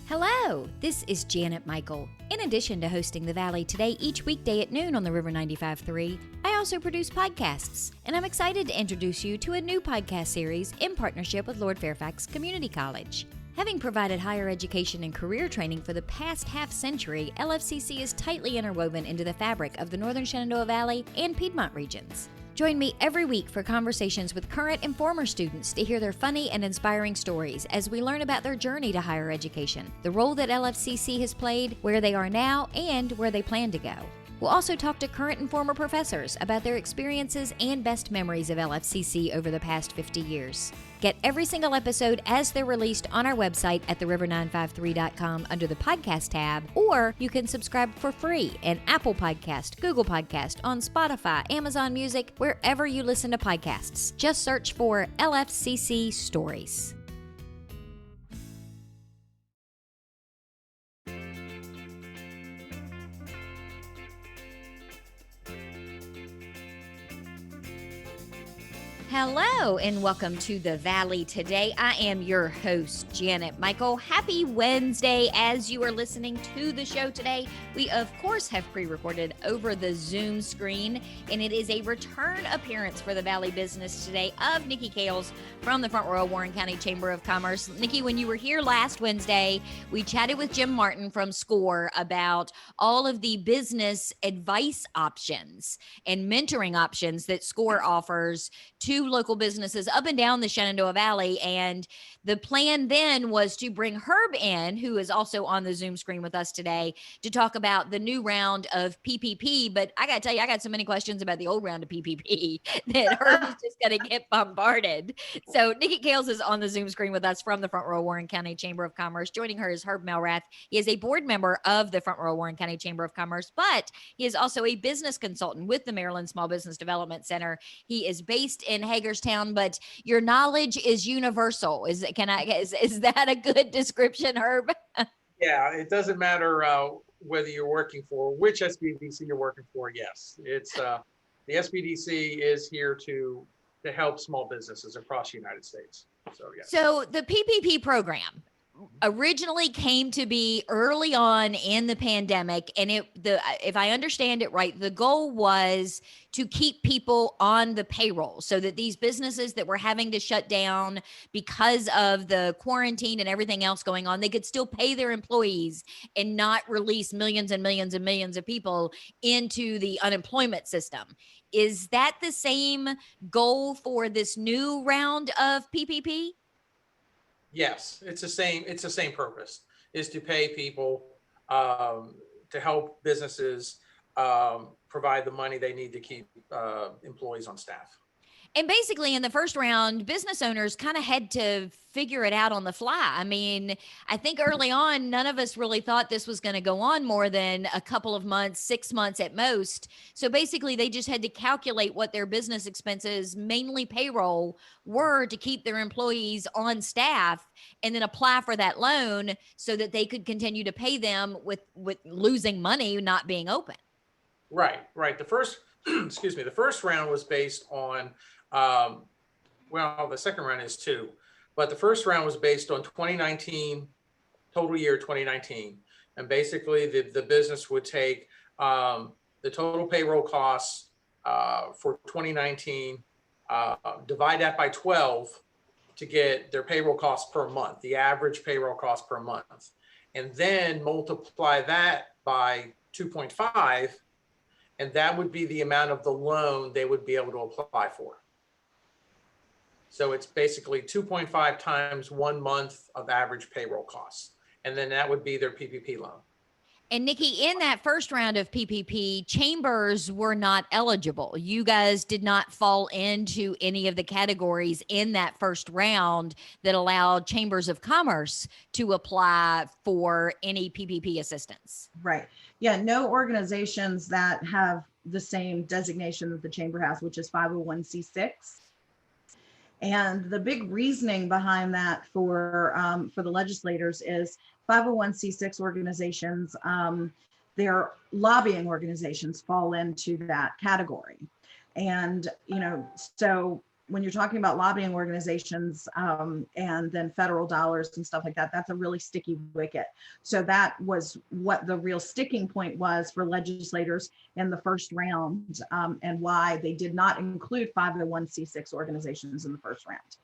Hello, this is Janet Michael. In addition to hosting the Valley Today each weekday at noon on the River 95.3, I also produce podcasts, and I'm excited to introduce you to a new podcast series in partnership with Lord Fairfax Community College. Having provided higher education and career training for the past half-century, LFCC is tightly interwoven into the fabric of the Northern Shenandoah Valley and Piedmont regions. Join me every week for conversations with current and former students to hear their funny and inspiring stories as we learn about their journey to higher education, the role that LFCC has played, where they are now, and where they plan to go. We'll also talk to current and former professors about their experiences and best memories of LFCC over the past 50 years. Get every single episode as they're released on our website at theriver953.com under the podcast tab, or you can subscribe for free in Apple Podcast, Google Podcast, on Spotify, Amazon Music, wherever you listen to podcasts. Just search for LFCC Stories. Hello and welcome to the Valley Today. I am your host, Janet Michael. Happy Wednesday as you are listening to the show today. We, of course, have pre-recorded over the Zoom screen, and it is a return appearance for the Valley Business Today of Nikki Kales from the Front Row Warren County Chamber of Commerce. Nikki, when you were here last Wednesday, we chatted with Jim Martin from SCORE about all of the business advice options and mentoring options that SCORE offers to local businesses up and down the Shenandoah Valley. And the plan then was to bring Herb in, who is also on the Zoom screen with us today, to talk about the new round of PPP. But I got to tell you, I got so many questions about the old round of PPP that Herb is just going to get bombarded. So Nikki Kales is on the Zoom screen with us from the Front Row Warren County Chamber of Commerce. Joining her is Herb Melrath. He is a board member of the Front Row Warren County Chamber of Commerce, but he is also a business consultant with the Maryland Small Business Development Center. He is based in Hagerstown, but your knowledge is universal. Is that a good description, Herb? Yeah, it doesn't matter whether you're working for which SBDC you're working for. Yes, it's the SBDC is here to help small businesses across the United States. So yeah. So the PPP program originally came to be early on in the pandemic, and if I understand it right, the goal was to keep people on the payroll so that these businesses that were having to shut down because of the quarantine and everything else going on, they could still pay their employees and not release millions and millions and millions of people into the unemployment system. Is that the same goal for this new round of PPP? Yes, it's the same purpose, is to pay people to help businesses provide the money they need to keep employees on staff. And basically in the first round, business owners kind of had to figure it out on the fly. I mean, I think early on, none of us really thought this was going to go on more than a couple of months, 6 months at most. So basically they just had to calculate what their business expenses, mainly payroll, were to keep their employees on staff and then apply for that loan so that they could continue to pay them with losing money, not being open. Right. The first, the first round was based on the second round is too, but the first round was based on 2019, total year 2019. And basically the business would take the total payroll costs for 2019, divide that by 12 to get their payroll costs per month, the average payroll cost per month, and then multiply that by 2.5, and that would be the amount of the loan they would be able to apply for. So it's basically 2.5 times 1 month of average payroll costs. And then that would be their PPP loan. And Nikki, in that first round of PPP, chambers were not eligible. You guys did not fall into any of the categories in that first round that allowed chambers of commerce to apply for any PPP assistance. Right. Yeah, no organizations that have the same designation that the chamber has, which is 501c6. And the big reasoning behind that for the legislators is 501c6 organizations, their lobbying organizations fall into that category. And, so when you're talking about lobbying organizations and then federal dollars and stuff like that, that's a really sticky wicket. So that was what the real sticking point was for legislators in the first round, and why they did not include 501c6 organizations in the first round.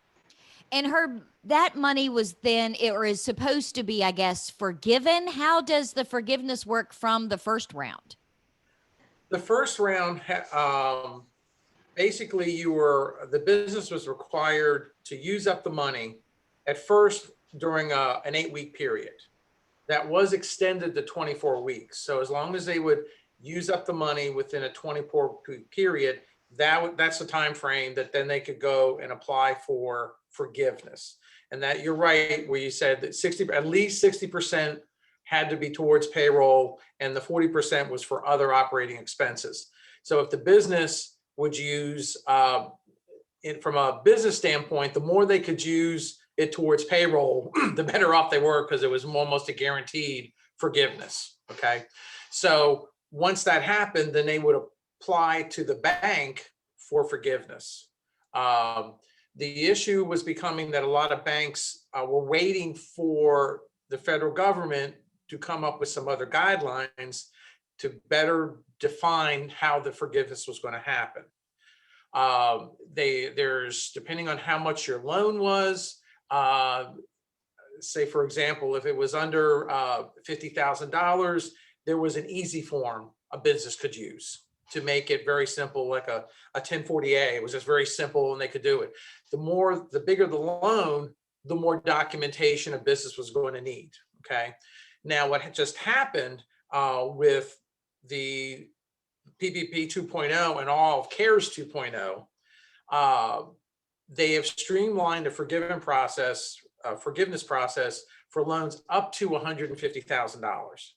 And that money was then, or is supposed to be, I guess, forgiven. How does the forgiveness work from the first round? The first round, basically the business was required to use up the money at first during an 8-week period. That was extended to 24 weeks. So as long as they would use up the money within a 24-week period, that's the time frame that then they could go and apply for forgiveness. And that, you're right, where you said that at least 60% had to be towards payroll, and the 40% was for other operating expenses. So if the business would use, from a business standpoint, the more they could use it towards payroll, the better off they were, because it was almost a guaranteed forgiveness. Okay. So once that happened, then they would apply to the bank for forgiveness. The issue was becoming that a lot of banks were waiting for the federal government to come up with some other guidelines to better define how the forgiveness was going to happen. There's, depending on how much your loan was, say, for example, if it was under $50,000, there was an easy form a business could use to make it very simple, like a 1040A. It was just very simple and they could do it. The bigger the loan, the more documentation a business was going to need. Okay. Now, what had just happened with the PPP 2.0 and all of CARES 2.0, they have streamlined the forgiveness process for loans up to $150,000.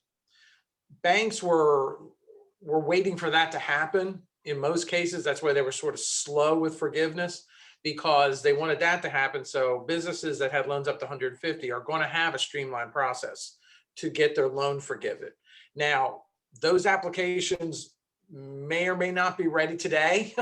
Banks were waiting for that to happen. In most cases, that's why they were sort of slow with forgiveness, because they wanted that to happen. So businesses that had loans up to 150 are going to have a streamlined process to get their loan forgiven. Now, those applications may or may not be ready today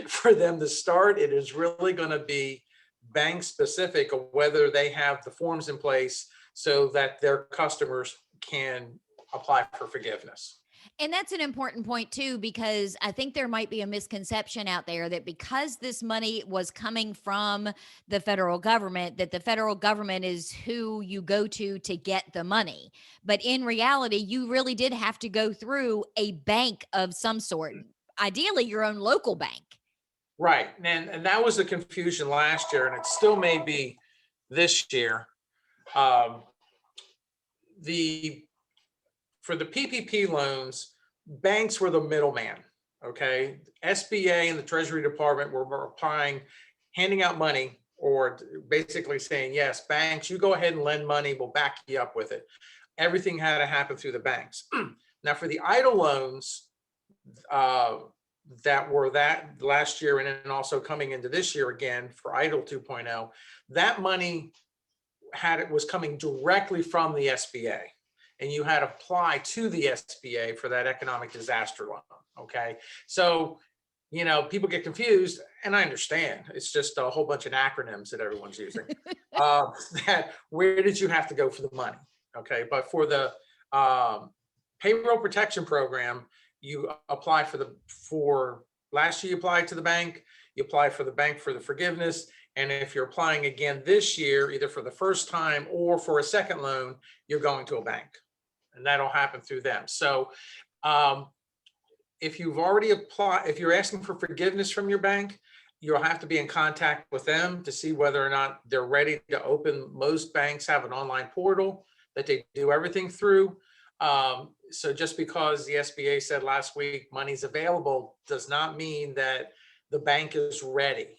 for them to start. It is really going to be bank specific of whether they have the forms in place so that their customers can apply for forgiveness. And that's an important point too, because I think there might be a misconception out there that because this money was coming from the federal government, that the federal government is who you go to get the money. But in reality, you really did have to go through a bank of some sort, ideally your own local bank. Right. And that was the confusion last year, and it still may be this year. For the PPP loans, banks were the middleman. Okay. SBA and the Treasury Department were applying, handing out money, or basically saying, yes, banks, you go ahead and lend money, we'll back you up with it. Everything had to happen through the banks. Now, for the EIDL loans that were that last year, and then also coming into this year again for EIDL 2.0, that money was coming directly from the SBA. And you had to apply to the SBA for that economic disaster loan. Okay. So, people get confused, and I understand. It's just a whole bunch of acronyms that everyone's using. That where did you have to go for the money? Okay. But for the Payroll Protection Program, you apply for last year, you applied to the bank, you apply for the bank for the forgiveness. And if you're applying again this year, either for the first time or for a second loan, you're going to a bank. And that'll happen through them. So if you've already applied, if you're asking for forgiveness from your bank, you'll have to be in contact with them to see whether or not they're ready to open. Most banks have an online portal that they do everything through. So just because the SBA said last week money's available does not mean that the bank is ready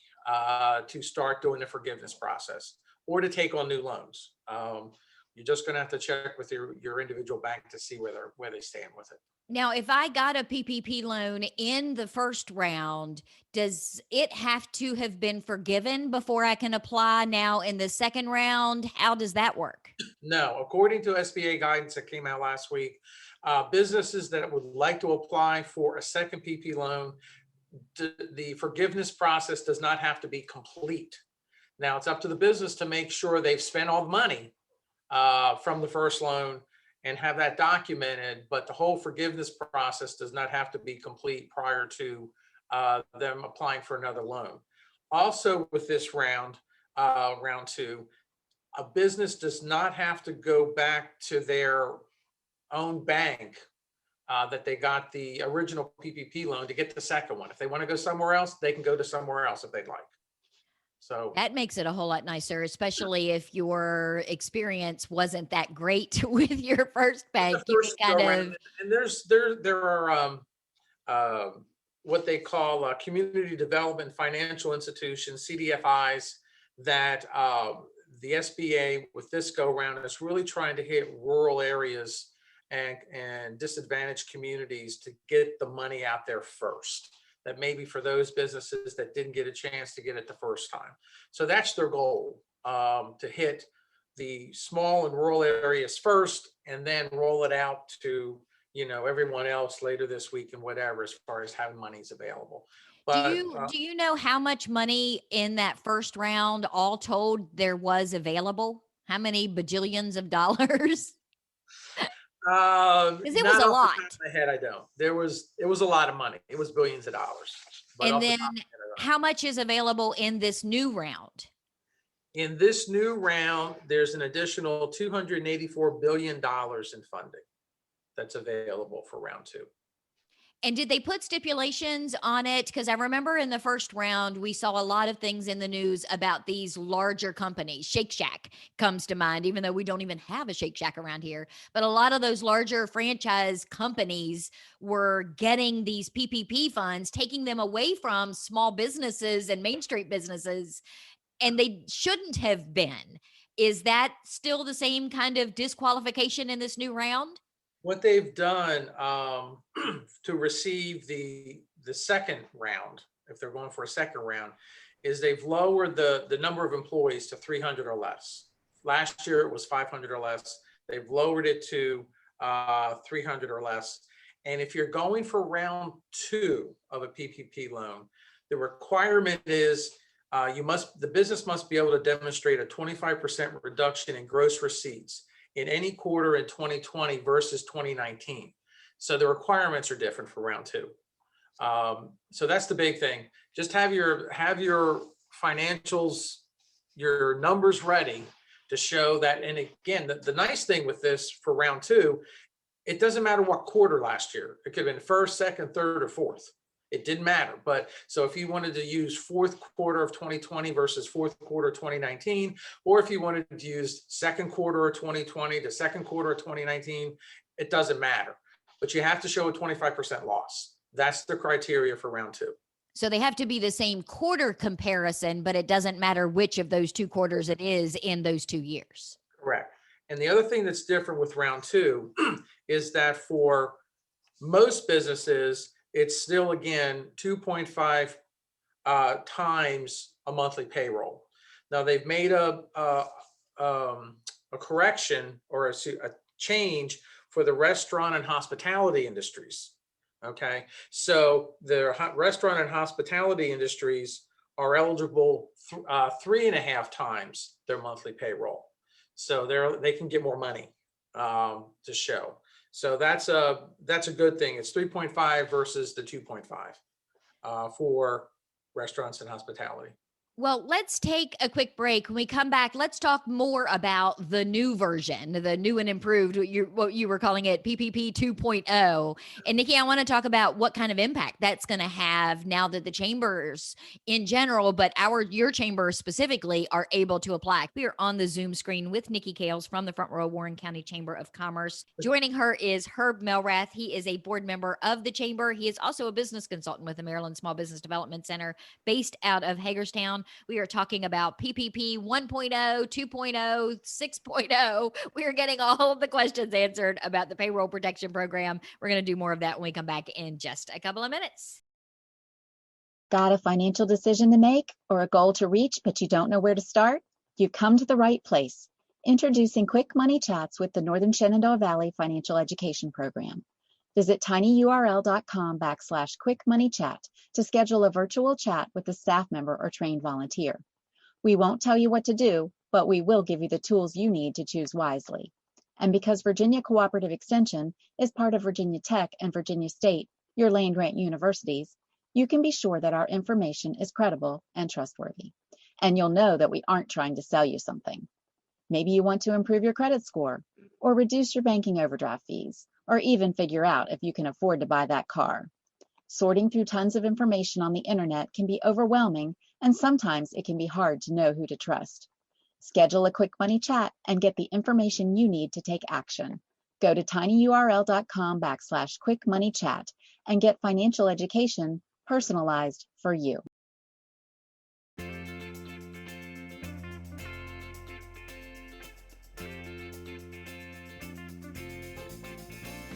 to start doing the forgiveness process or to take on new loans. You're just going to have to check with your individual bank to see where they stand with it. Now, if I got a PPP loan in the first round, does it have to have been forgiven before I can apply now in the second round? How does that work? No, according to SBA guidance that came out last week, businesses that would like to apply for a second PPP loan the forgiveness process does not have to be complete. Now it's up to the business to make sure they've spent all the money from the first loan and have that documented, but the whole forgiveness process does not have to be complete prior to them applying for another loan. Also with this round, round two, a business does not have to go back to their own bank that they got the original PPP loan to get the second one. If they want to go somewhere else, they can go to somewhere else if they'd like. So that makes it a whole lot nicer, especially if your experience wasn't that great with your first bank. You can kind of, and there are what they call community development financial institutions, CDFIs, that the SBA with this go round is really trying to hit rural areas and disadvantaged communities to get the money out there first. That maybe for those businesses that didn't get a chance to get it the first time. So that's their goal, to hit the small and rural areas first, and then roll it out to, you know, everyone else later this week and whatever, as far as having monies available. But do you know how much money in that first round, all told, there was available? How many bajillions of dollars? Because it was a lot. In my head, I don't. It was a lot of money. It was billions of dollars. And then how much is available in this new round? In this new round, there's an additional $284 billion in funding that's available for round two. And did they put stipulations on it? Because I remember in the first round, we saw a lot of things in the news about these larger companies. Shake Shack comes to mind, even though we don't even have a Shake Shack around here. But a lot of those larger franchise companies were getting these PPP funds, taking them away from small businesses and Main Street businesses, and they shouldn't have been. Is that still the same kind of disqualification in this new round? What they've done to receive the second round, if they're going for a second round, is they've lowered the number of employees to 300 or less. Last year it was 500 or less. They've lowered it to 300 or less. And if you're going for round two of a PPP loan, the requirement is the business must be able to demonstrate a 25% reduction in gross receipts in any quarter in 2020 versus 2019. So the requirements are different for round two. So that's the big thing. Just have your financials, your numbers ready to show that. And again, the nice thing with this for round two, it doesn't matter what quarter last year. It could have been first, second, third, or fourth. It didn't matter. But so if you wanted to use fourth quarter of 2020 versus fourth quarter 2019, or if you wanted to use second quarter of 2020 to second quarter of 2019, it doesn't matter. But you have to show a 25% loss. That's the criteria for round two. So they have to be the same quarter comparison, but it doesn't matter which of those two quarters it is in those 2 years. Correct. And the other thing that's different with round two is that for most businesses, it's still, again, 2.5 times a monthly payroll. Now they've made a correction or a change for the restaurant and hospitality industries. Okay, so the restaurant and hospitality industries are eligible 3.5 times their monthly payroll. So they can get more money to show. So that's a good thing. It's 3.5 versus the 2.5 for restaurants and hospitality. Well, let's take a quick break. When we come back, let's talk more about the new version, the new and improved, what you were calling it, PPP 2.0. And Nikki, I want to talk about what kind of impact that's going to have now that the chambers in general, but your chamber specifically, are able to apply. We are on the Zoom screen with Nikki Kales from the Front Row Warren County Chamber of Commerce. Joining her is Herb Melrath. He is a board member of the chamber. He is also a business consultant with the Maryland Small Business Development Center based out of Hagerstown. We are talking about PPP 1.0, 2.0, 6.0. We are getting all of the questions answered about the Payroll Protection Program. We're going to do more of that when we come back in just a couple of minutes. Got a financial decision to make or a goal to reach, but you don't know where to start? You've come to the right place. Introducing Quick Money Chats with the Northern Shenandoah Valley Financial Education Program. Visit tinyurl.com/quickmoneychat to schedule a virtual chat with a staff member or trained volunteer. We won't tell you what to do, but we will give you the tools you need to choose wisely. And because Virginia Cooperative Extension is part of Virginia Tech and Virginia State, your land-grant universities, you can be sure that our information is credible and trustworthy. And you'll know that we aren't trying to sell you something. Maybe you want to improve your credit score, or reduce your banking overdraft fees, or even figure out if you can afford to buy that car. Sorting through tons of information on the internet can be overwhelming, and sometimes it can be hard to know who to trust. Schedule a quick money chat and get the information you need to take action. Go to tinyurl.com/quickmoneychat and get financial education personalized for you.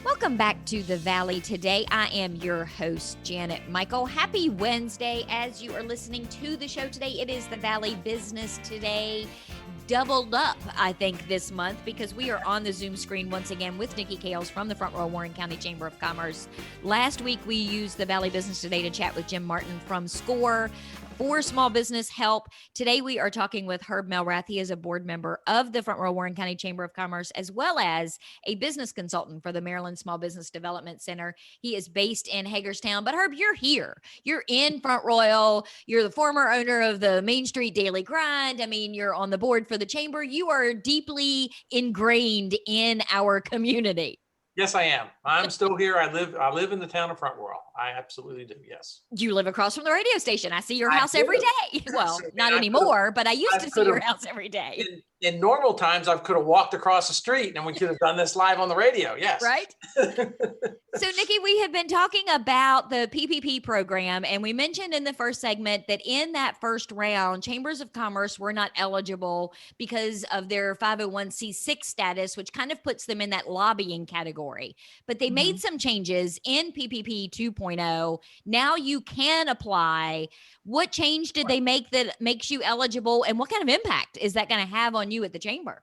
Welcome back to the Valley today. I am your host, Janet Michael. Happy Wednesday as you are listening to the show today. It is the Valley Business Today doubled up, I think, this month, because we are on the Zoom screen once again with Nikki Kales from the Front Row Warren County Chamber of Commerce. Last week, we used the Valley Business Today to chat with Jim Martin from SCORE for small business help. Today, we are talking with Herb Melrath. He is a board member of the Front Row Warren County Chamber of Commerce, as well as a business consultant for the Maryland Small Business Development Center. He is based in Hagerstown. But Herb, you're here. You're in Front Royal. You're the former owner of the Main Street Daily Grind. I mean, you're on the board for the chamber. You are deeply ingrained in our community. Yes, I am. I'm still here. I live in the town of Front Royal. I absolutely do. Yes. You live across from the radio station. I see your house every day. Well, So, not I anymore, but I used to see your could've- house every day. In normal times, I could have walked across the street and we could have done this live on the radio. Yes. Right? So, Nikki, we have been talking about the PPP program, and we mentioned in the first segment that in that first round, chambers of commerce were not eligible because of their 501c6 status, which kind of puts them in that lobbying category. But they made some changes in PPP 2.0. Now you can apply. What change did they make that makes you eligible, and what kind of impact is that going to have on you at the chamber?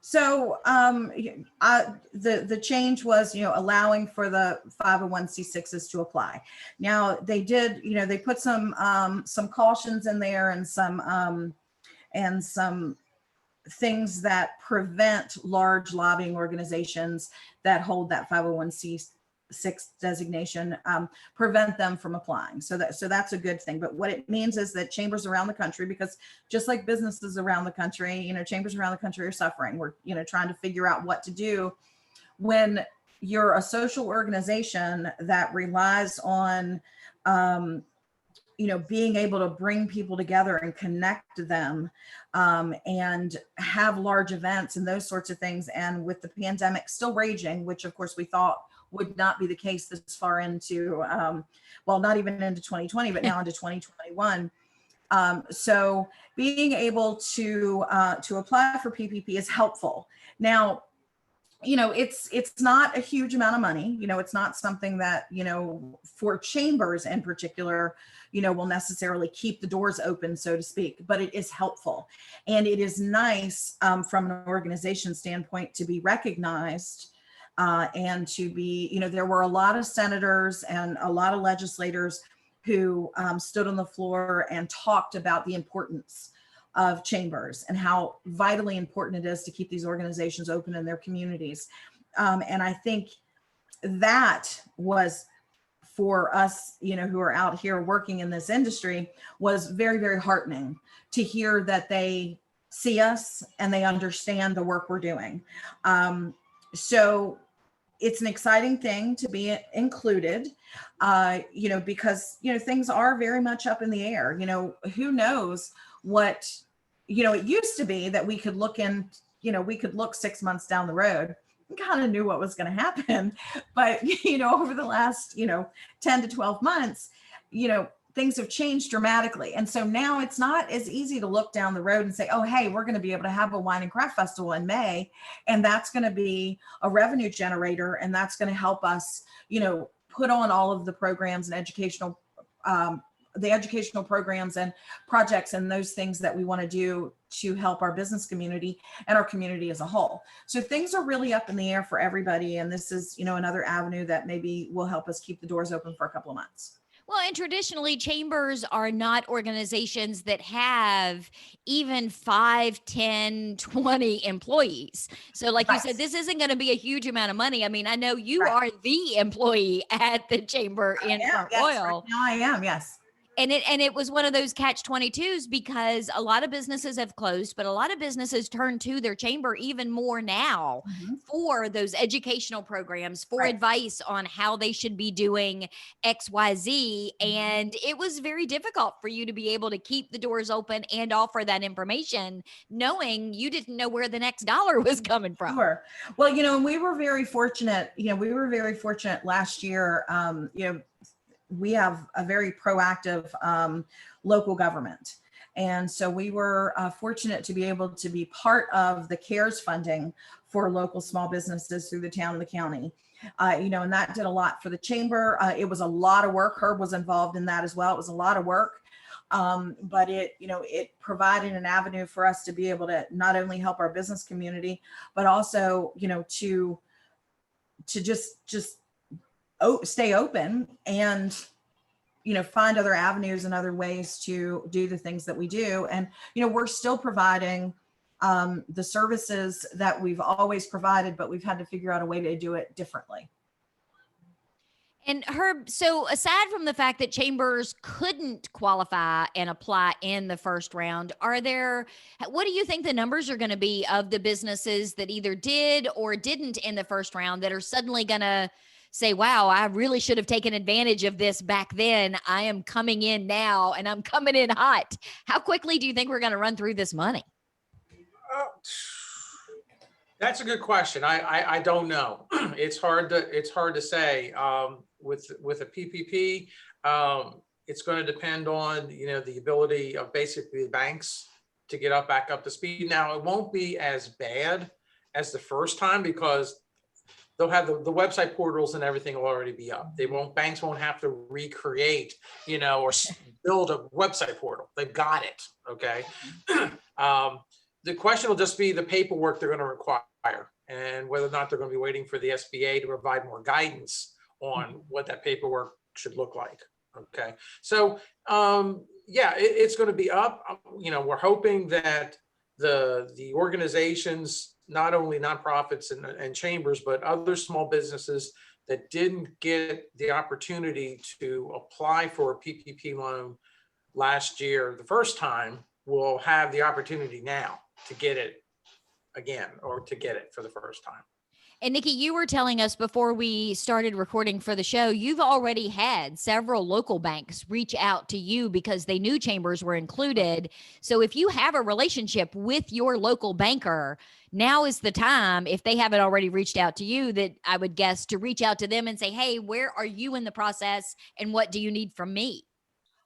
So the change was, allowing for the 501c6s to apply. Now they did, they put some cautions in there and some things that prevent large lobbying organizations that hold that 501c6 designation, prevent them from applying. So that's a good thing. But what it means is that chambers around the country, because just like businesses around the country, chambers around the country are suffering. We're, trying to figure out what to do when you're a social organization that relies on, being able to bring people together and connect them, and have large events and those sorts of things. And with the pandemic still raging, which of course we thought would not be the case this far into, not even into 2020, but now into 2021. So being able to apply for PPP is helpful. Now, it's not a huge amount of money. It's not something that, for chambers in particular, will necessarily keep the doors open, so to speak, but it is helpful. And it is nice from an organization standpoint to be recognized, and to be, there were a lot of senators and a lot of legislators who stood on the floor and talked about the importance of chambers and how vitally important it is to keep these organizations open in their communities. And I think that was, for us, who are out here working in this industry, was very, very heartening to hear that they see us and they understand the work we're doing. So it's an exciting thing to be included, because, things are very much up in the air. Who knows what, it used to be that we could look in, we could look 6 months down the road and kind of knew what was going to happen. But, over the last, 10 to 12 months, things have changed dramatically. And so now it's not as easy to look down the road and say, oh, hey, we're going to be able to have a wine and craft festival in May. And that's going to be a revenue generator. And that's going to help us, put on all of the programs and educational the educational programs and projects and those things that we want to do to help our business community and our community as a whole. So things are really up in the air for everybody. And this is, another avenue that maybe will help us keep the doors open for a couple of months. Well, and traditionally, chambers are not organizations that have even 5, 10, 20 employees. So like you said, this isn't going to be a huge amount of money. I mean, I know you are the employee at the chamber in Front Royal. Right now I am, yes. And it was one of those catch-22s because a lot of businesses have closed, but a lot of businesses turn to their chamber even more now for those educational programs, for advice on how they should be doing XYZ. And it was very difficult for you to be able to keep the doors open and offer that information, knowing you didn't know where the next dollar was coming from. Sure. Well, we were very fortunate. Last year. We have a very proactive local government. And so we were fortunate to be able to be part of the CARES funding for local small businesses through the town and the county. And that did a lot for the chamber. It was a lot of work. Herb was involved in that as well. It was a lot of work. But it provided an avenue for us to be able to not only help our business community, but also, to just stay open and, find other avenues and other ways to do the things that we do. And, we're still providing the services that we've always provided, but we've had to figure out a way to do it differently. And Herb, so aside from the fact that chambers couldn't qualify and apply in the first round, what do you think the numbers are going to be of the businesses that either did or didn't in the first round that are suddenly going to say, wow, I really should have taken advantage of this back then. I am coming in now and I'm coming in hot. How quickly do you think we're going to run through this money? That's a good question. I don't know. It's hard to say. With a PPP, it's going to depend on the ability of basically the banks to get back up to speed. Now it won't be as bad as the first time because they'll have the website portals and everything will already be up. Banks won't have to recreate, or build a website portal. They've got it. Okay. The question will just be the paperwork they're going to require and whether or not they're going to be waiting for the SBA to provide more guidance on what that paperwork should look like. Okay. So, it's going to be up. We're hoping that the organizations, not only nonprofits and chambers, but other small businesses that didn't get the opportunity to apply for a PPP loan last year, the first time, will have the opportunity now to get it again, or to get it for the first time. And Nikki, you were telling us before we started recording for the show, you've already had several local banks reach out to you because they knew chambers were included. So if you have a relationship with your local banker, now is the time, if they haven't already reached out to you, that I would guess to reach out to them and say, hey, where are you in the process and what do you need from me?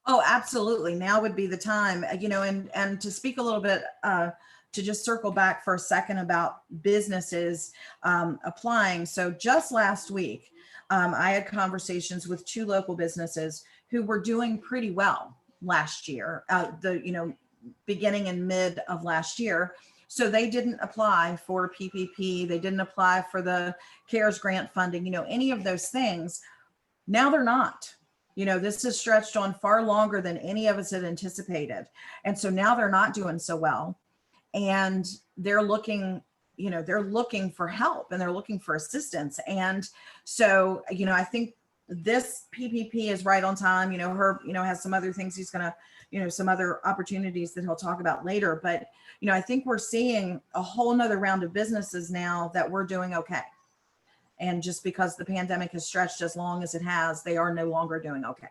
Oh, absolutely. Now would be the time, and to speak a little bit, to just circle back for a second about businesses applying. So just last week, I had conversations with 2 local businesses who were doing pretty well last year, beginning and mid of last year. So they didn't apply for PPP. They didn't apply for the CARES grant funding, any of those things. Now they're not. This is stretched on far longer than any of us had anticipated. And so now they're not doing so well. And they're looking for help and they're looking for assistance. And so, I think this PPP is right on time. Herb, has some other things he's going to, some other opportunities that he'll talk about later. But, I think we're seeing a whole nother round of businesses now that we're doing okay. And just because the pandemic has stretched as long as it has, they are no longer doing okay.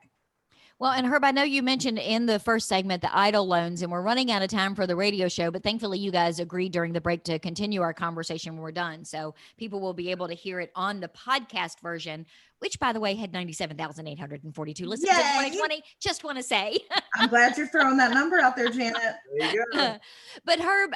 Well, and Herb, I know you mentioned in the first segment the EIDL loans, and we're running out of time for the radio show, but thankfully you guys agreed during the break to continue our conversation when we're done. So people will be able to hear it on the podcast version, which, by the way, had 97,842 listens in 2020. Just want to say. I'm glad you're throwing that number out there, Janet. There you go. But Herb,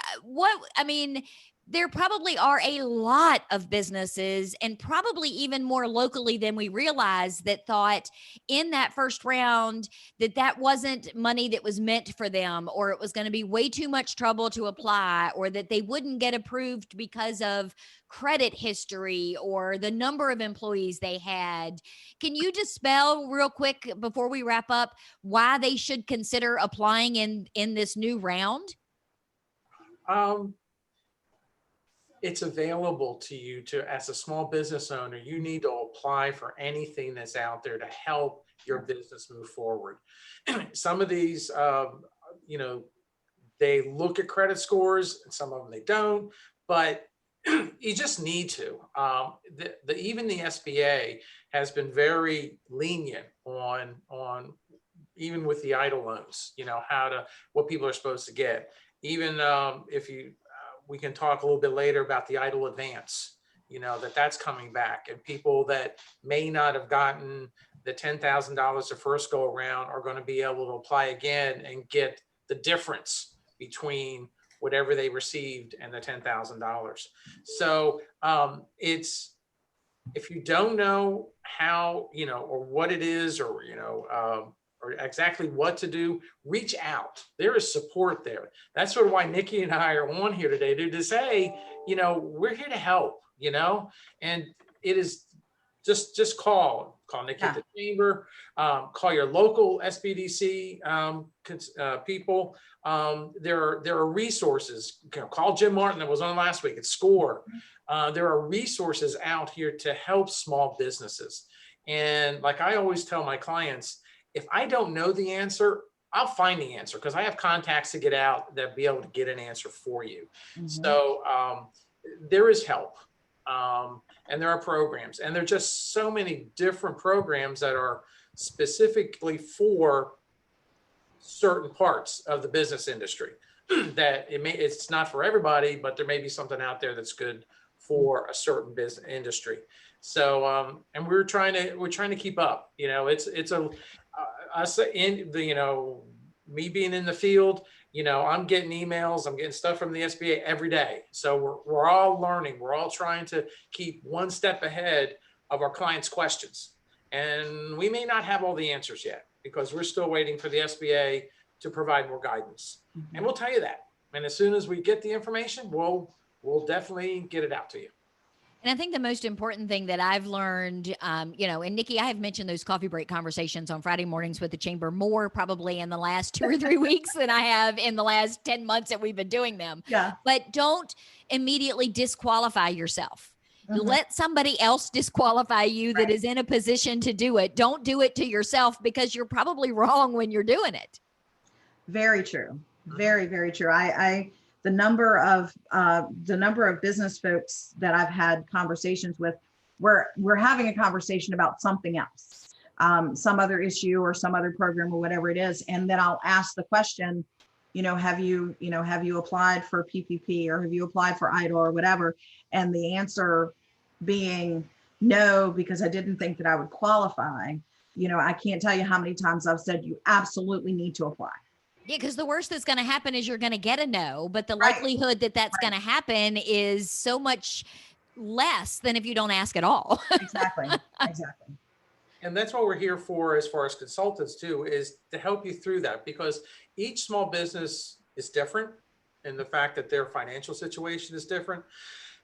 there probably are a lot of businesses, and probably even more locally than we realize, that thought in that first round that that wasn't money that was meant for them, or it was going to be way too much trouble to apply, or that they wouldn't get approved because of credit history or the number of employees they had. Can you dispel real quick before we wrap up why they should consider applying in this new round? Um, it's available to you to, as a small business owner, you need to apply for anything that's out there to help your business move forward. Some of these, you know, they look at credit scores, and some of them they don't, but you just need to. Even the SBA has been very lenient on even with the EIDL loans, you know, what people are supposed to get. Even if you, we can talk a little bit later about the EIDL advance, you know, that's coming back, and people that may not have gotten the $10,000 the first go around are going to be able to apply again and get the difference between whatever they received and the $10,000. So it's, if you don't know how, you know, or what it is, or, you know, or exactly what to do, reach out. There is support there. That's sort of why Nikki and I are on here today, to say, you know, we're here to help, you know, and it is just call Nikki at the chamber, call your local SBDC people. There are resources. Call Jim Martin that was on last week at SCORE. There are resources out here to help small businesses. And like I always tell my clients, if I don't know the answer, I'll find the answer, because I have contacts to get out that be able to get an answer for you. So there is help. And there are programs, and there are just so many different programs that are specifically for certain parts of the business industry that it's not for everybody, but there may be something out there that's good for a certain business industry. So, and we're trying to keep up, you know, us in the, you know, me being in the field, you know, I'm getting emails, I'm getting stuff from the SBA every day. So we're all learning. We're all trying to keep one step ahead of our clients' questions. And we may not have all the answers yet, because we're still waiting for the SBA to provide more guidance. And we'll tell you that. And as soon as we get the information, we'll definitely get it out to you. And I think the most important thing that I've learned, you know, and Nikki, I have mentioned those coffee break conversations on Friday mornings with the chamber more probably in the last 2 or 3 weeks than I have in the last 10 months that we've been doing them. Yeah. But don't immediately disqualify yourself. Let somebody else disqualify you that is in a position to do it. Don't do it to yourself, because you're probably wrong when you're doing it. Very true. Very, very true. The number of business folks that I've had conversations with, we're having a conversation about something else, some other issue or some other program or whatever it is, and then I'll ask the question, have you applied for PPP, or have you applied for EIDL or whatever, and the answer being no, because I didn't think that I would qualify. I can't tell you how many times I've said you absolutely need to apply. Yeah, because the worst that's going to happen is you're going to get a no, but the likelihood that that's going to happen is so much less than if you don't ask at all. Exactly. And that's what we're here for, as far as consultants too, is to help you through that, because each small business is different in the fact that their financial situation is different.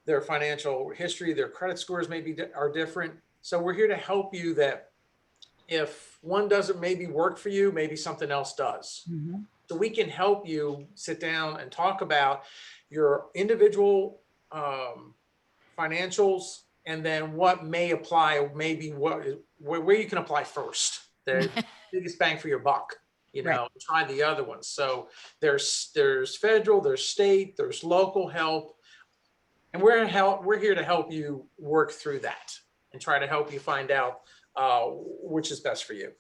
Their financial history, their credit scores are different. So we're here to help you, that if one doesn't maybe work for you, maybe something else does. So we can help you sit down and talk about your individual financials, and then what may apply, maybe where you can apply first. The biggest bang for your buck, try the other ones. So there's federal, there's state, there's local help, and we're here to help you work through that and try to help you find out which is best for you.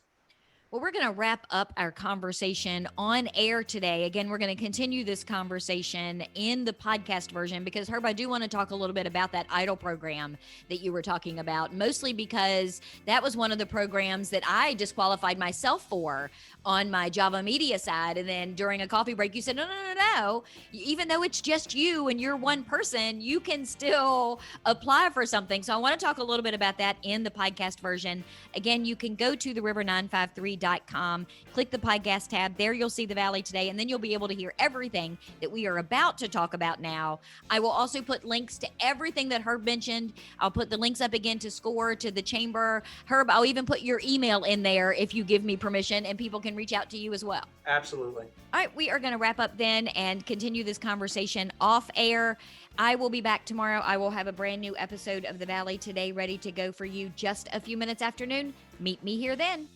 Well, we're going to wrap up our conversation on air today. Again, we're going to continue this conversation in the podcast version because, Herb, I do want to talk a little bit about that EIDL program that you were talking about, mostly because that was one of the programs that I disqualified myself for on my Java Media side. And then during a coffee break, you said, no. Even though it's just you and you're one person, you can still apply for something. So I want to talk a little bit about that in the podcast version. Again, you can go to theriver953.com, click the podcast tab. There you'll see the Valley Today, and then you'll be able to hear everything that we are about to talk about now. I will also put links to everything that Herb mentioned. I'll put the links up again to SCORE, to the Chamber. Herb, I'll even put your email in there if you give me permission, and people can reach out to you as well. Absolutely. All right, we are going to wrap up then and continue this conversation off air. I will be back tomorrow. I will have a brand new episode of The Valley Today ready to go for you just a few minutes after noon. Meet me here then.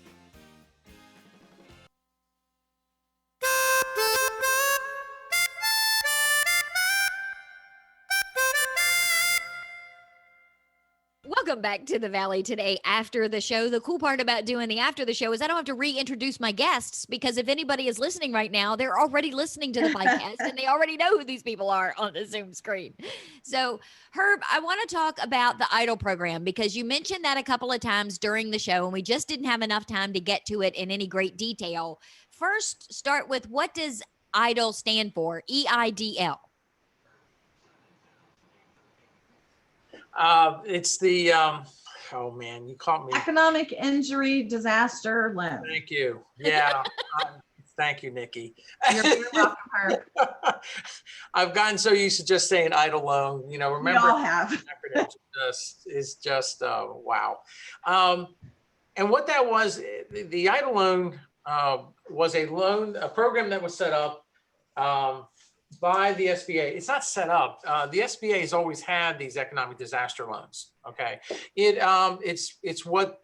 Welcome back to the Valley Today after the show. The cool part about doing the after the show is I don't have to reintroduce my guests, because if anybody is listening right now, they're already listening to the podcast and they already know who these people are on the Zoom screen. So, Herb, I want to talk about the EIDL program because you mentioned that a couple of times during the show and we just didn't have enough time to get to it in any great detail. First, start with, what does EIDL stand for? EIDL. It's the, oh man, you caught me. Economic Injury Disaster Loan. Thank you. Yeah. Thank you, Nikki. You're very welcome, Herb. I've gotten so used to just saying EIDL loan, We remember all have. is just wow. And what that was, the EIDL loan was a program that was set up by the SBA. It's not set up. The SBA has always had these economic disaster loans. Okay, it's what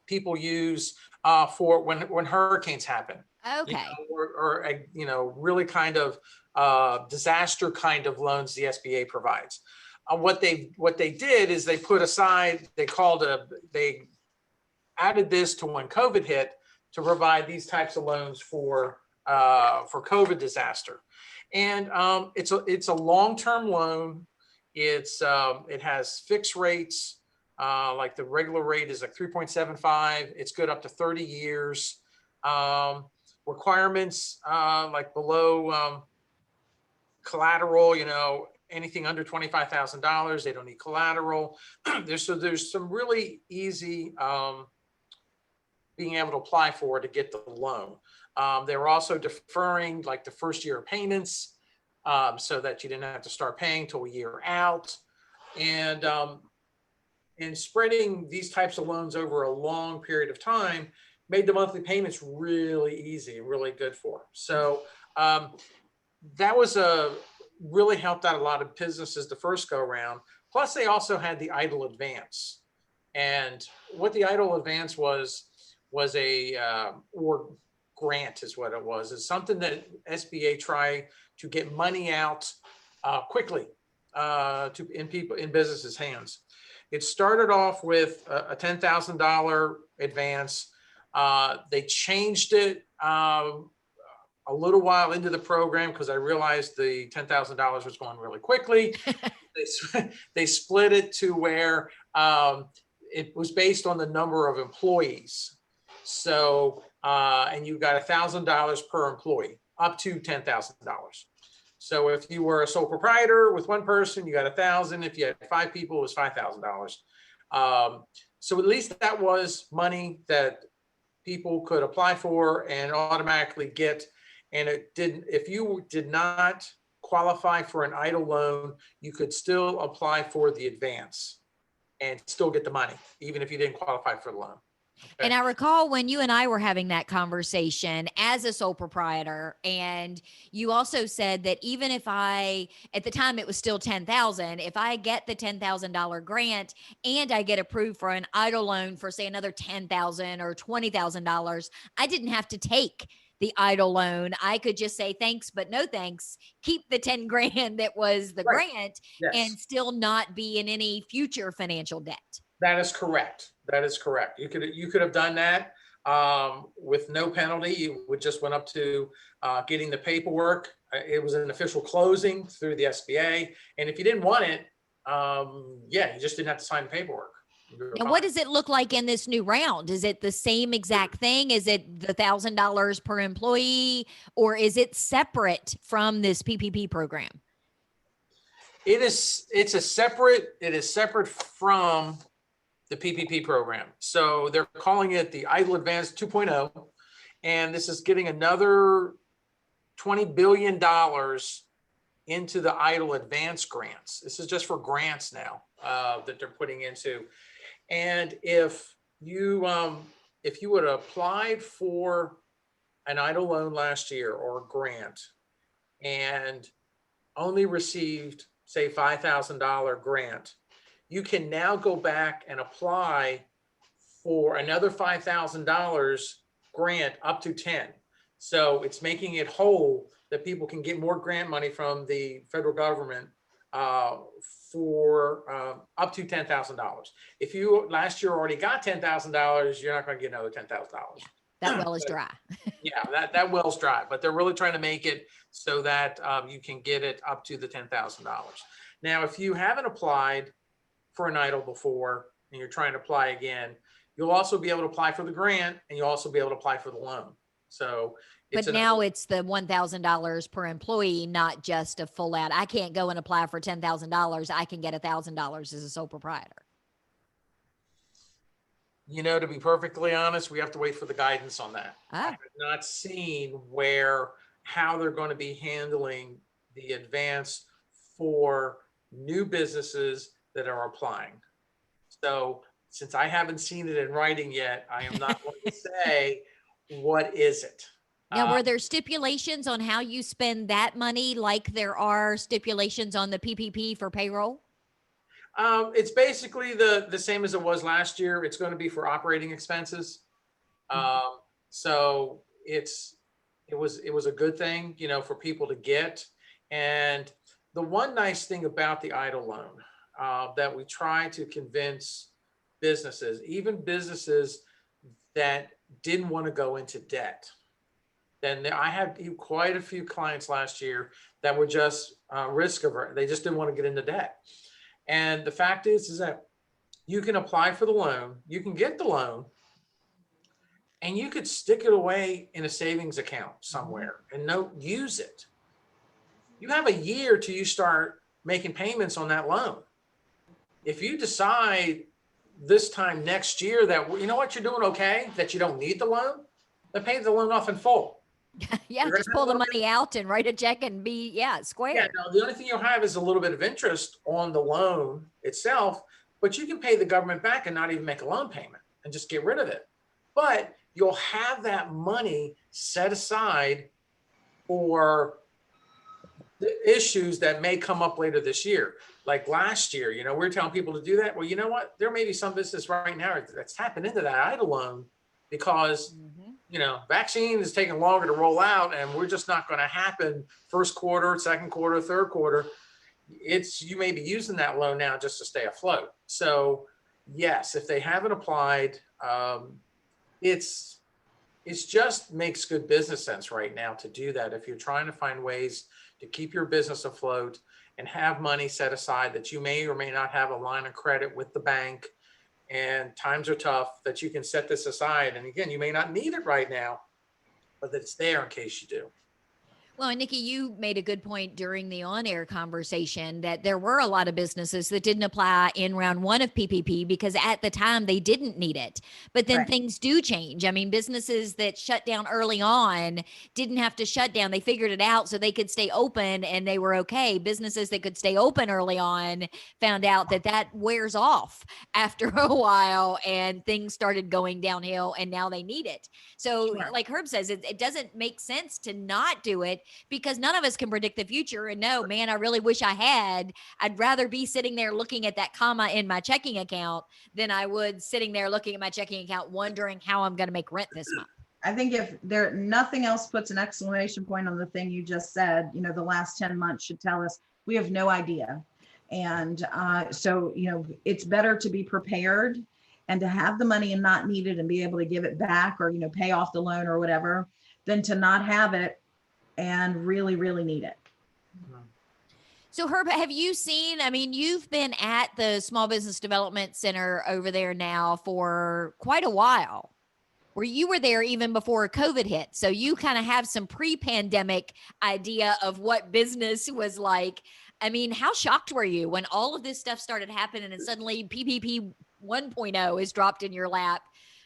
people use for when hurricanes happen. Okay. Or really kind of disaster kind of loans the SBA provides. What they did is they put aside. They added this to when COVID hit to provide these types of loans for COVID disaster. And it's a long-term loan. It has fixed rates, like the regular rate is like 3.75. It's good up to 30 years. Requirements like below collateral, anything under $25,000, they don't need collateral. There's some really easy being able to apply for to get the loan. They were also deferring like the first year of payments so that you didn't have to start paying till a year out. And spreading these types of loans over a long period of time made the monthly payments really easy and really good for them. So that was really helped out a lot of businesses the first go around. Plus they also had the EIDL Advance. And what the EIDL Advance was or grant is what it was. It's something that SBA tried to get money out quickly in businesses' hands. It started off with a $10,000 advance. They changed it a little while into the program because I realized the $10,000 was going really quickly. They split it to where it was based on the number of employees. So, and you got $1,000 per employee, up to $10,000. So if you were a sole proprietor with one person, you got $1,000. If you had 5 people, it was $5,000. So at least that was money that people could apply for and automatically get. And it didn't, if you did not qualify for an EIDL loan, you could still apply for the advance and still get the money, even if you didn't qualify for the loan. Okay. And I recall when you and I were having that conversation as a sole proprietor, and you also said that even if at the time it was still $10,000, if I get the $10,000 grant and I get approved for an EIDL loan for say another $10,000 or $20,000, I didn't have to take the EIDL loan. I could just say thanks, but no thanks. Keep the 10 grand that was the grant, yes, and still not be in any future financial debt. That is correct. That is correct. You could have done that. with no penalty. You would just went up to getting the paperwork. It was an official closing through the SBA. And if you didn't want it, yeah, you just didn't have to sign the paperwork. Now, what does it look like in this new round? Is it the same exact thing? Is it the $1,000 per employee, or is it separate from this PPP program? It is separate from the PPP program. So they're calling it the EIDL Advance 2.0. And this is getting another $20 billion into the EIDL Advance grants. This is just for grants now that they're putting into. And if you would have applied for an EIDL loan last year or a grant and only received, say, $5,000 grant, you can now go back and apply for another $5,000 grant up to 10. So it's making it whole that people can get more grant money from the federal government for up to $10,000. If you last year already got $10,000, you're not going to get another $10,000. That well is dry. Yeah, that well's dry, but they're really trying to make it so that you can get it up to the $10,000. Now, if you haven't applied for an EIDL before and you're trying to apply again, you'll also be able to apply for the grant and you'll also be able to apply for the loan. So but now it's the $1,000 per employee, not just a full out. I can't go and apply for $10,000. I can get $1,000 as a sole proprietor. You know, to be perfectly honest, we have to wait for the guidance on that. Ah. I have not seen how they're going to be handling the advance for new businesses that are applying. So since I haven't seen it in writing yet, I am not going to say what is it. Now, were there stipulations on how you spend that money, like there are stipulations on the PPP for payroll? It's basically the same as it was last year. It's going to be for operating expenses. So it was a good thing, you know, for people to get. And the one nice thing about the EIDL loan that we try to convince businesses, even businesses that didn't want to go into debt. Then I had quite a few clients last year that were just risk averse. They just didn't want to get into debt. And the fact is that you can apply for the loan, you can get the loan, and you could stick it away in a savings account somewhere and use it. You have a year till you start making payments on that loan. If you decide this time next year that, you know what, you're doing okay, that you don't need the loan, then pay the loan off in full. Yeah, just pull the money out and write a check and be, square. Yeah, no, the only thing you'll have is a little bit of interest on the loan itself, but you can pay the government back and not even make a loan payment and just get rid of it. But you'll have that money set aside for the issues that may come up later this year. Like last year, you know, we're telling people to do that. Well, you know what? There may be some business right now that's tapping into that EIDL loan because you know, vaccine is taking longer to roll out and we're just not going to happen first quarter, second quarter, third quarter. You may be using that loan now just to stay afloat. So yes, if they haven't applied, it's just makes good business sense right now to do that. If you're trying to find ways to keep your business afloat and have money set aside that you may or may not have a line of credit with the bank, and times are tough, that you can set this aside. And again, you may not need it right now, but that it's there in case you do. Well, and Nikki, you made a good point during the on-air conversation that there were a lot of businesses that didn't apply in round one of PPP because at the time they didn't need it. But then things do change. I mean, businesses that shut down early on didn't have to shut down. They figured it out so they could stay open and they were okay. Businesses that could stay open early on found out that wears off after a while and things started going downhill and now they need it. So like Herb says, it doesn't make sense to not do it, because none of us can predict the future. And no, man, I really wish I had. I'd rather be sitting there looking at that comma in my checking account than I would sitting there looking at my checking account wondering how I'm going to make rent this month. I think if nothing else puts an exclamation point on the thing you just said, you know, the last 10 months should tell us we have no idea. And so, you know, it's better to be prepared and to have the money and not need it and be able to give it back or, pay off the loan or whatever, than to not have it and really, really need it. So Herb, have you seen, I mean, you've been at the Small Business Development Center over there now for quite a while, where you were there even before COVID hit. So you kind of have some pre-pandemic idea of what business was like. I mean, how shocked were you when all of this stuff started happening and suddenly PPP 1.0 is dropped in your lap?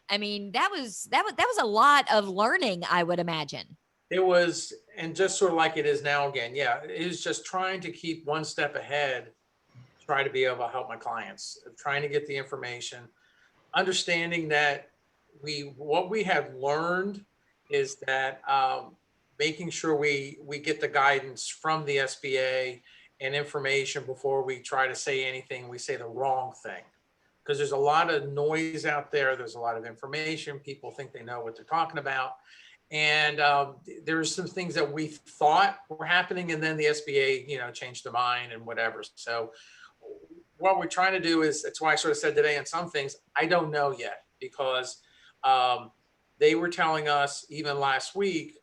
I mean, that was a lot of learning, I would imagine. It was, and just sort of like it is now again. Yeah, it was just trying to keep one step ahead, try to be able to help my clients, trying to get the information, understanding that what we have learned is that making sure we get the guidance from the SBA and information before we try to say anything, we say the wrong thing. Because there's a lot of noise out there. There's a lot of information. People think they know what they're talking about. And there's some things that we thought were happening, and then the SBA, changed their mind and whatever. So what we're trying to do is, that's why I sort of said today on some things, I don't know yet, because they were telling us even last week,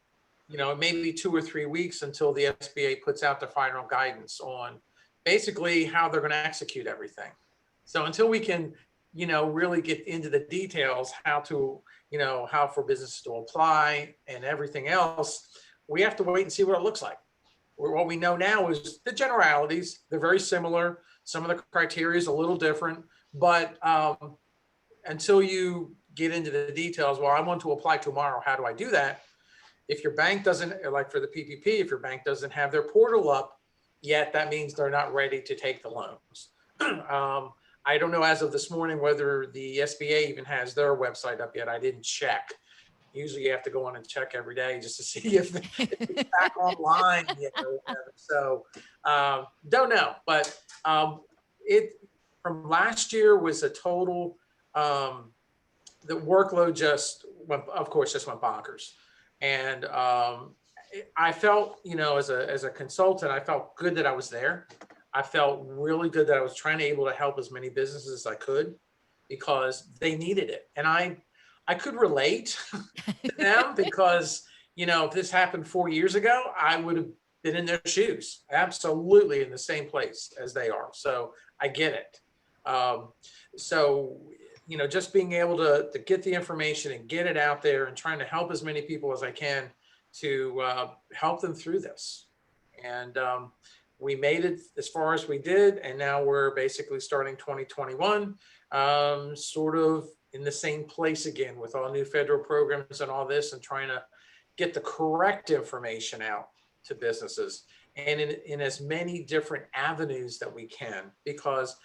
maybe 2 or 3 weeks until the SBA puts out the final guidance on basically how they're going to execute everything. So until we can, really get into the details, how for businesses to apply and everything else, we have to wait and see what it looks like. What we know now is the generalities. They're very similar. Some of the criteria is a little different, but until you get into the details, well, I want to apply tomorrow. How do I do that? If your bank doesn't, like for the PPP, if your bank doesn't have their portal up yet, that means they're not ready to take the loans. I don't know as of this morning whether the SBA even has their website up yet. I didn't check. Usually you have to go on and check every day just to see if it's back online yet or whatever. So don't know, but it from last year was a total, the workload just went bonkers. And I felt, as a consultant, I felt good that I was there. I felt really good that I was trying to able to help as many businesses as I could, because they needed it. And I could relate to them because, if this happened 4 years ago, I would have been in their shoes, absolutely in the same place as they are. So I get it. Just being able to get the information and get it out there and trying to help as many people as I can to help them through this. And we made it as far as we did, and now we're basically starting 2021, sort of in the same place again with all new federal programs and all this, and trying to get the correct information out to businesses and in as many different avenues that we can, because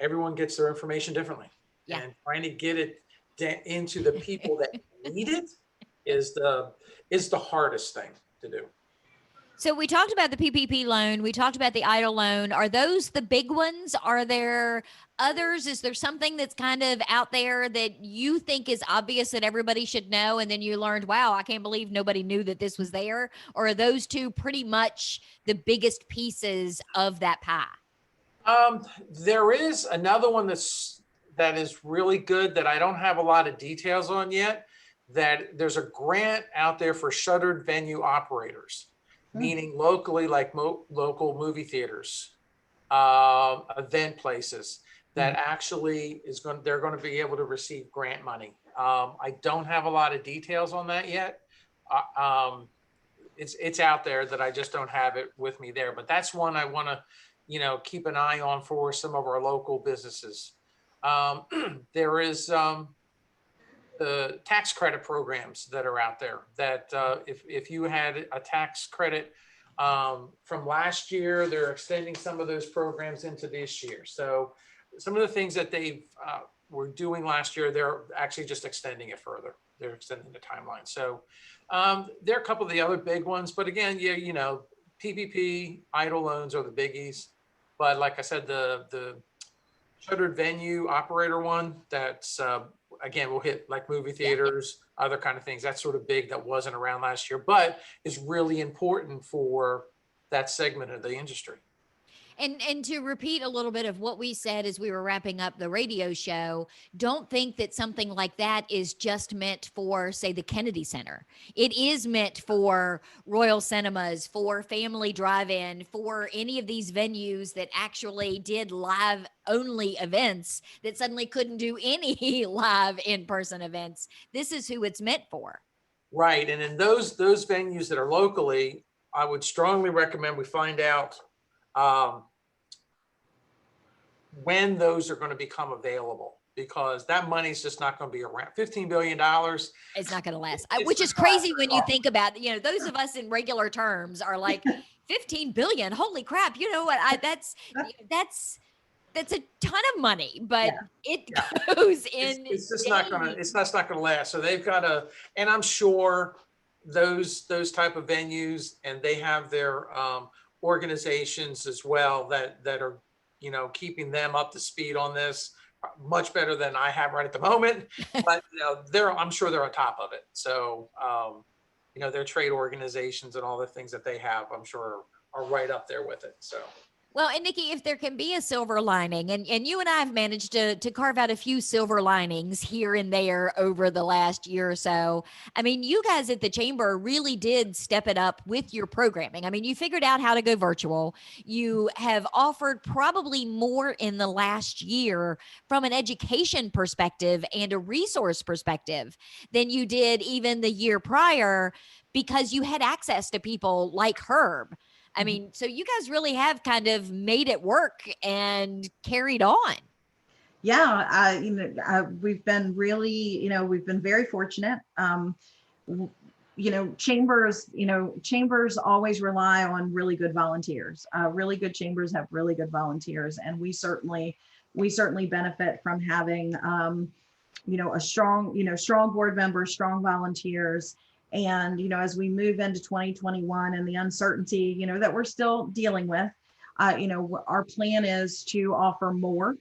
everyone gets their information differently. Yeah. And trying to get it into the people that need it is the hardest thing to do. So we talked about the PPP loan. We talked about the EIDL loan. Are those the big ones? Are there others? Is there something that's kind of out there that you think is obvious that everybody should know, and then you learned, wow, I can't believe nobody knew that this was there? Or are those two pretty much the biggest pieces of that pie? There is another one that is really good that I don't have a lot of details on yet, that there's a grant out there for shuttered venue operators. Meaning locally, like local movie theaters, event places that actually they're going to be able to receive grant money. I don't have a lot of details on that yet. It's out there that I just don't have it with me there, but that's one I want to, keep an eye on for some of our local businesses. There is, the tax credit programs that are out there that if you had a tax credit from last year, they're extending some of those programs into this year. So some of the things that they were doing last year, they're actually just extending it further. They're extending the timeline. So there are a couple of the other big ones, but again, PPP, EIDL loans are the biggies. But like I said, the shuttered venue operator one, that's again, we'll hit like movie theaters, other kind of things. That's sort of big, that wasn't around last year, but is really important for that segment of the industry. And to repeat a little bit of what we said as we were wrapping up the radio show, don't think that something like that is just meant for, say, the Kennedy Center. It is meant for Royal Cinemas, for Family Drive-In, for any of these venues that actually did live only events that suddenly couldn't do any live in-person events. This is who it's meant for. Right. And in those venues that are locally, I would strongly recommend we find out when those are going to become available, because that money's just not going to be around. $15 billion. It's not going to last, which is crazy when you think about, those of us in regular terms are like 15 billion. Holy crap. You know what? That's a ton of money, but it goes in. It's just not going to last. So they've got to, and I'm sure those type of venues, and they have their organizations as well that are, keeping them up to speed on this much better than I have right at the moment. But I'm sure they're on top of it. So their trade organizations and all the things that they have, I'm sure are right up there with it. So. Well, and Nikki, if there can be a silver lining, and you and I have managed to carve out a few silver linings here and there over the last year or so. I mean, you guys at the Chamber really did step it up with your programming. I mean, you figured out how to go virtual. You have offered probably more in the last year from an education perspective and a resource perspective than you did even the year prior, because you had access to people like Herb. I mean, so you guys really have kind of made it work and carried on. Yeah, we've been really, we've been very fortunate. Chambers always rely on really good volunteers. Really good chambers have really good volunteers, and we certainly benefit from having, a strong board members, strong volunteers. And, as we move into 2021 and the uncertainty, that we're still dealing with, our plan is to offer more.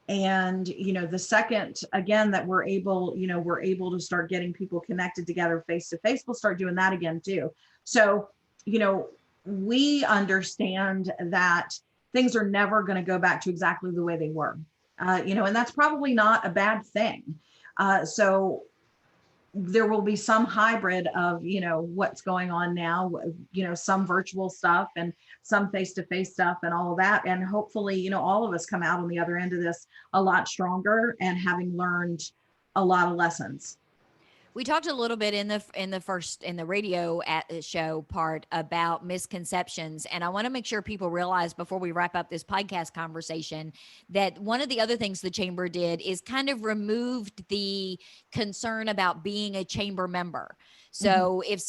And, the second, again, that we're able to start getting people connected together face to face, we'll start doing that again too. So, we understand that things are never going to go back to exactly the way they were, and that's probably not a bad thing. So there will be some hybrid of, what's going on now, some virtual stuff and some face-to-face stuff and all of that. And hopefully, all of us come out on the other end of this a lot stronger and having learned a lot of lessons. We talked a little bit in the radio show part about misconceptions. And I want to make sure people realize before we wrap up this podcast conversation that one of the other things the Chamber did is kind of removed the concern about being a Chamber member. So if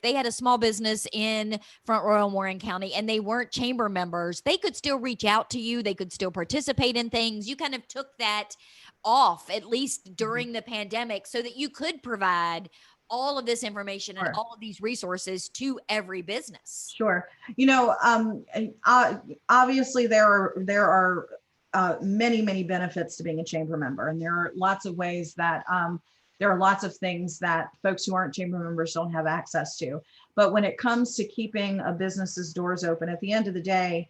they had a small business in Front Royal and Warren County and they weren't Chamber members, they could still reach out to you. They could still participate in things. You kind of took that off, at least during the pandemic, so that you could provide all of this information and all of these resources to every business. Sure. Obviously there are many, many benefits to being a Chamber member. And there are lots of ways that there are lots of things that folks who aren't Chamber members don't have access to. But when it comes to keeping a business's doors open, at the end of the day,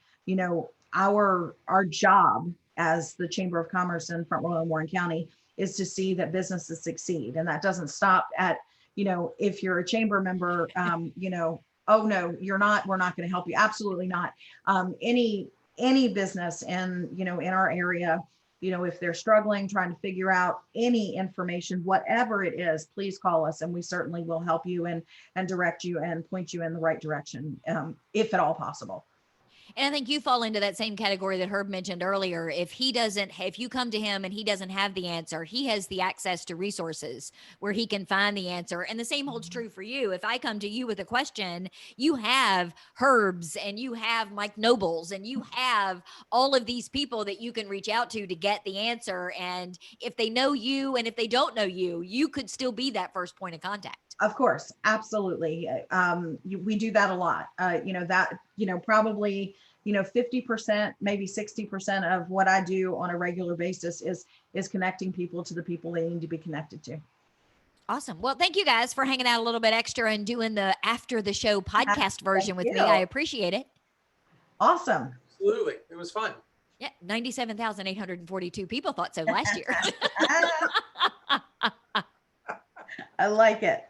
our job as the Chamber of Commerce in Front Royal and Warren County is to see that businesses succeed. And that doesn't stop at, if you're a Chamber member, oh no, you're not, we're not going to help you. Absolutely not. Any business in our area, if they're struggling, trying to figure out any information, whatever it is, please call us and we certainly will help you and direct you and point you in the right direction, if at all possible. And I think you fall into that same category that Herb mentioned earlier. If you come to him and he doesn't have the answer, he has the access to resources where he can find the answer. And the same holds true for you. If I come to you with a question, you have Herb's and you have Mike Noble's and you have all of these people that you can reach out to get the answer. And if they know you and if they don't know you, you could still be that first point of contact. Of course, absolutely. We do that a lot. Probably 50%, maybe 60% of what I do on a regular basis is connecting people to the people they need to be connected to. Awesome. Well, thank you guys for hanging out a little bit extra and doing the after the show podcast version with me. I appreciate it. Awesome. Absolutely. It was fun. Yeah, 97,842 people thought so last year. I like it.